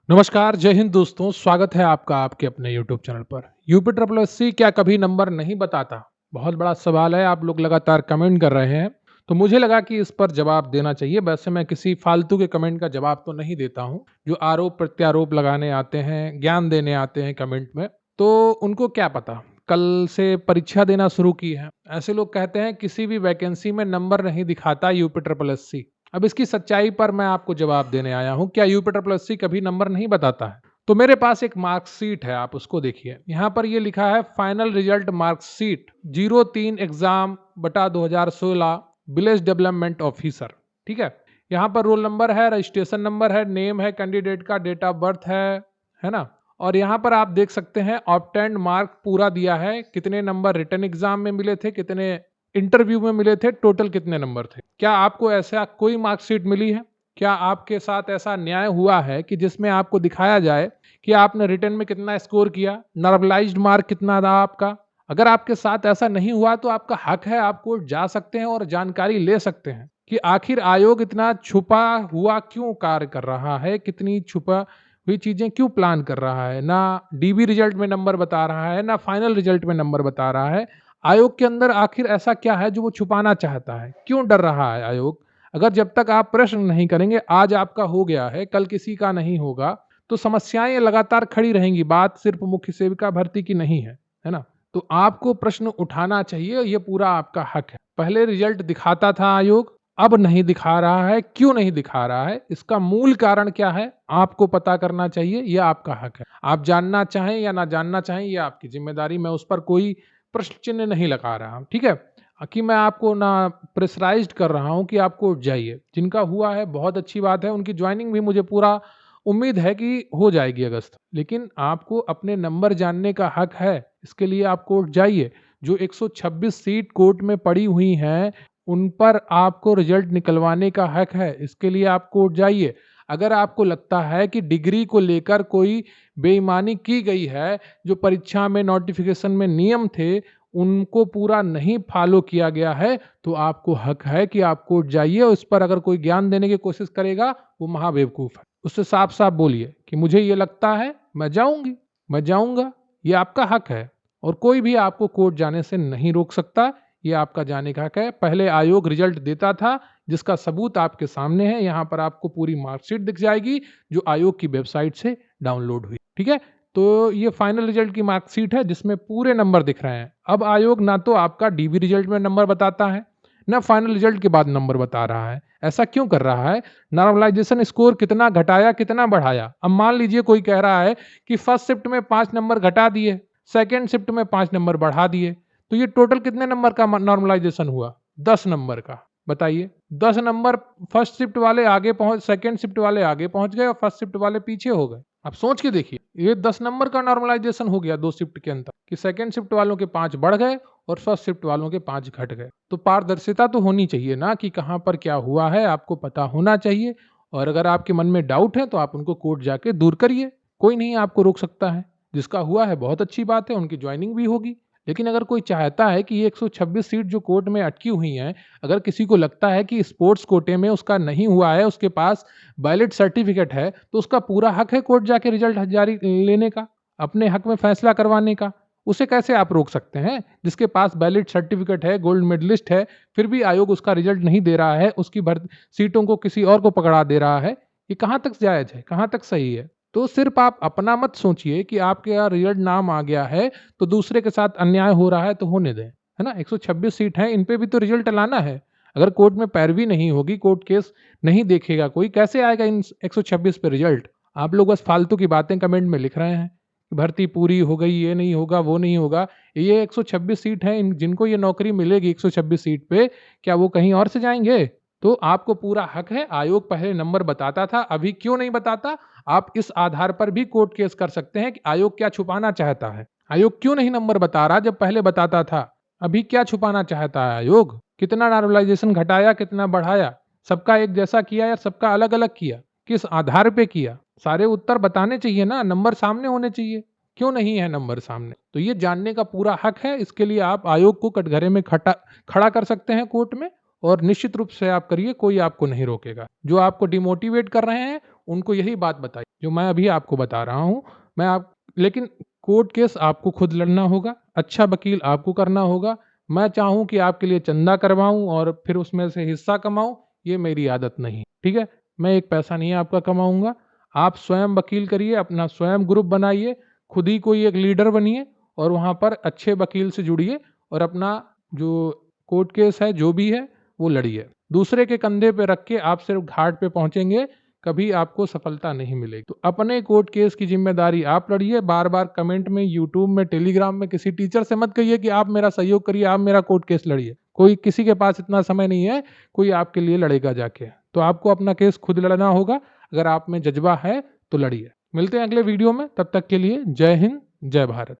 नमस्कार, जय हिंद दोस्तों। स्वागत है आपका आपके अपने यूट्यूब चैनल पर। यूपी ट्रिपल एस सी क्या कभी नंबर नहीं बताता? बहुत बड़ा सवाल है। आप लोग लगातार कमेंट कर रहे हैं, तो मुझे लगा कि इस पर जवाब देना चाहिए। वैसे मैं किसी फालतू के कमेंट का जवाब तो नहीं देता हूँ। जो आरोप प्रत्यारोप लगाने आते हैं, ज्ञान देने आते हैं कमेंट में, तो उनको क्या पता कल से परीक्षा देना शुरू की है। ऐसे लोग कहते हैं किसी भी वैकेंसी में नंबर नहीं दिखाता यूपी ट्रिपल एस सी। अब इसकी सच्चाई पर मैं आपको जवाब देने आया हूं। क्या यूपी ट्रिपल एस सी कभी नंबर नहीं बताता है? तो मेरे पास एक मार्कशीट है, आप उसको देखिए। यहाँ पर ये लिखा है फाइनल रिजल्ट मार्कशीट 03 एग्जाम बटा 2016 विलेज डेवलपमेंट ऑफिसर। ठीक है। यहाँ पर रोल नंबर है, रजिस्ट्रेशन नंबर है, नेम है कैंडिडेट का, डेट ऑफ बर्थ है ना। और यहाँ पर आप देख सकते हैं ऑब्टेन्ड मार्क पूरा दिया है, कितने नंबर रिटन एग्जाम में मिले थे, कितने इंटरव्यू में मिले थे, टोटल कितने नंबर थे। क्या आपको ऐसा कोई मार्कशीट मिली है? क्या आपके साथ ऐसा न्याय हुआ है कि जिसमें आपको दिखाया जाए कि आपने रिटर्न में कितना स्कोर किया, नॉर्मलाइज्ड मार्क कितना रहा आपका? अगर आपके साथ ऐसा नहीं हुआ तो आपका हक है, आप कोर्ट जा सकते हैं और जानकारी ले सकते हैं कि आखिर आयोग इतना छुपा हुआ क्यों कार्य कर रहा है, कितनी छुपा हुई चीजें क्यों प्लान कर रहा है। ना डीबी रिजल्ट में नंबर बता रहा है, ना फाइनल रिजल्ट में नंबर बता रहा है। आयोग के अंदर आखिर ऐसा क्या है जो वो छुपाना चाहता है? क्यों डर रहा है आयोग? अगर जब तक आप प्रश्न नहीं करेंगे, आज आपका हो गया है, कल किसी का नहीं होगा, तो समस्याएं लगातार खड़ी रहेंगी। बात सिर्फ मुख्य सेविका भर्ती की नहीं है ना। तो आपको प्रश्न उठाना चाहिए, ये पूरा आपका हक है। पहले रिजल्ट दिखाता था आयोग, अब नहीं दिखा रहा है। क्यों नहीं दिखा रहा है? इसका मूल कारण क्या है, आपको पता करना चाहिए। यह आपका हक है। आप जानना चाहें या ना जानना चाहें, यह आपकी जिम्मेदारी। मैं उस पर कोई प्रश्न चिन्ह नहीं लगा रहा हूं, ठीक है। कि मैं आपको ना प्रेशराइज्ड कर रहा हूं कि आपको जाइए। जिनका हुआ है बहुत अच्छी बात है, उनकी ज्वाइनिंग भी मुझे पूरा उम्मीद है कि हो जाएगी अगस्त। लेकिन आपको अपने नंबर जानने का हक है, इसके लिए आप कोर्ट जाइए। जो 126 सीट कोर्ट में पड़ी हुई हैं, उन पर आपको रिजल्ट निकलवाने का हक है, इसके लिए आप कोर्ट जाइए। अगर आपको लगता है कि डिग्री को लेकर कोई बेईमानी की गई है, जो परीक्षा में नोटिफिकेशन में नियम थे उनको पूरा नहीं फॉलो किया गया है, तो आपको हक है कि आप कोर्ट जाइए। उस पर अगर कोई ज्ञान देने की कोशिश करेगा, वो महाबेवकूफ है। उससे साफ साफ बोलिए कि मुझे ये लगता है, मैं जाऊंगी, मैं जाऊंगा। ये आपका हक है और कोई भी आपको कोर्ट जाने से नहीं रोक सकता। ये आपका जाने का हक है। पहले आयोग रिजल्ट देता था, जिसका सबूत आपके सामने है। यहाँ पर आपको पूरी मार्कशीट दिख जाएगी जो आयोग की वेबसाइट से डाउनलोड हुई, ठीक है। तो ये फाइनल रिजल्ट की मार्कशीट है जिसमें पूरे नंबर दिख रहे हैं। अब आयोग ना तो आपका डीबी रिजल्ट में नंबर बताता है, ना फाइनल रिजल्ट के बाद नंबर बता रहा है। ऐसा क्यों कर रहा है? नॉर्मलाइजेशन स्कोर कितना घटाया, कितना बढ़ाया? अब मान लीजिए कोई कह रहा है कि फर्स्ट शिफ्ट में 5 नंबर घटा दिए, सेकेंड शिफ्ट में 5 नंबर बढ़ा दिए, तो ये टोटल कितने नंबर का नॉर्मलाइजेशन हुआ? 10 नंबर का। बताइए, 10 नंबर फर्स्ट शिफ्ट वाले आगे पहुंच, सेकेंड शिफ्ट वाले आगे पहुंच गए और फर्स्ट शिफ्ट वाले पीछे हो गए। आप सोच के देखिए, ये 10 नंबर का नॉर्मलाइजेशन हो गया 2 शिफ्ट के अंतर, कि सेकेंड शिफ्ट वालों के 5 बढ़ गए और फर्स्ट शिफ्ट वालों के 5 घट गए। तो पारदर्शिता तो होनी चाहिए ना, कि कहां पर क्या हुआ है आपको पता होना चाहिए। और अगर आपके मन में डाउट है तो आप उनको कोर्ट जाके दूर करिए, कोई नहीं आपको रोक सकता है। जिसका हुआ है बहुत अच्छी बात है, उनकी ज्वाइनिंग भी होगी। लेकिन अगर कोई चाहता है कि ये 126 सीट जो कोर्ट में अटकी हुई हैं, अगर किसी को लगता है कि स्पोर्ट्स कोटे में उसका नहीं हुआ है, उसके पास वैलिड सर्टिफिकेट है, तो उसका पूरा हक है कोर्ट जाके रिजल्ट जारी लेने का, अपने हक में फैसला करवाने का। उसे कैसे आप रोक सकते हैं? जिसके पास वैलिड सर्टिफिकेट है, गोल्ड मेडलिस्ट है, फिर भी आयोग उसका रिजल्ट नहीं दे रहा है, उसकी सीटों को किसी और को पकड़ा दे रहा है। ये कहाँ तक जायज है, कहाँ तक सही है? तो सिर्फ आप अपना मत सोचिए कि आपके यहाँ रिजल्ट नाम आ गया है तो दूसरे के साथ अन्याय हो रहा है तो होने दें, है ना। 126 सीट है, इन पे भी तो रिजल्ट लाना है। अगर कोर्ट में पैरवी नहीं होगी, कोर्ट केस नहीं देखेगा कोई, कैसे आएगा इन 126 पे रिजल्ट? आप लोग बस फालतू की बातें कमेंट में लिख रहे हैं, भर्ती पूरी हो गई, ये नहीं होगा, वो नहीं होगा। ये 126 सीट है, जिनको ये नौकरी मिलेगी 126 सीट पे, क्या वो कहीं और से जाएंगे? तो आपको पूरा हक है। आयोग पहले नंबर बताता था, अभी क्यों नहीं बताता? आप इस आधार पर भी कोर्ट केस कर सकते हैं कि आयोग क्या छुपाना चाहता है। आयोग क्यों नहीं नंबर बता रहा जब पहले बताता था? अभी क्या छुपाना चाहता है आयोग? कितना नॉर्मलाइजेशन घटाया, कितना बढ़ाया? सबका एक जैसा किया या सबका अलग अलग किया? किस आधार पे किया? सारे उत्तर बताने चाहिए ना, नंबर सामने होने चाहिए। क्यों नहीं है नंबर सामने? तो ये जानने का पूरा हक है। इसके लिए आप आयोग को कटघरे में खड़ा कर सकते हैं कोर्ट में, और निश्चित रूप से आप करिए, कोई आपको नहीं रोकेगा। जो आपको डिमोटिवेट कर रहे हैं उनको यही बात बताइए जो मैं अभी आपको बता रहा हूँ। लेकिन कोर्ट केस आपको खुद लड़ना होगा, अच्छा वकील आपको करना होगा। मैं चाहूँ कि आपके लिए चंदा करवाऊँ और फिर उसमें से हिस्सा कमाऊँ, ये मेरी आदत नहीं, ठीक है? मैं एक पैसा नहीं आपका कमाऊँगा। आप स्वयं वकील करिए, अपना स्वयं ग्रुप बनाइए, खुद ही कोई एक लीडर बनिए और वहाँ पर अच्छे वकील से जुड़िए और अपना जो कोर्ट केस है, जो भी है, वो लड़िए। दूसरे के कंधे पे रख के आप सिर्फ घाट पे पहुँचेंगे, कभी आपको सफलता नहीं मिलेगी। तो अपने कोर्ट केस की ज़िम्मेदारी आप लड़िए। बार-बार कमेंट में, यूट्यूब में, टेलीग्राम में किसी टीचर से मत कहिए कि आप मेरा सहयोग करिए, आप मेरा कोर्ट केस लड़िए। कोई किसी के पास इतना समय नहीं है, कोई आपके लिए लड़ेगा जाके। तो आपको अपना केस खुद लड़ना होगा। अगर आप में जज़्बा है, तो लड़िए। मिलते हैं अगले वीडियो में, तब तक के लिए जय हिंद, जय भारत।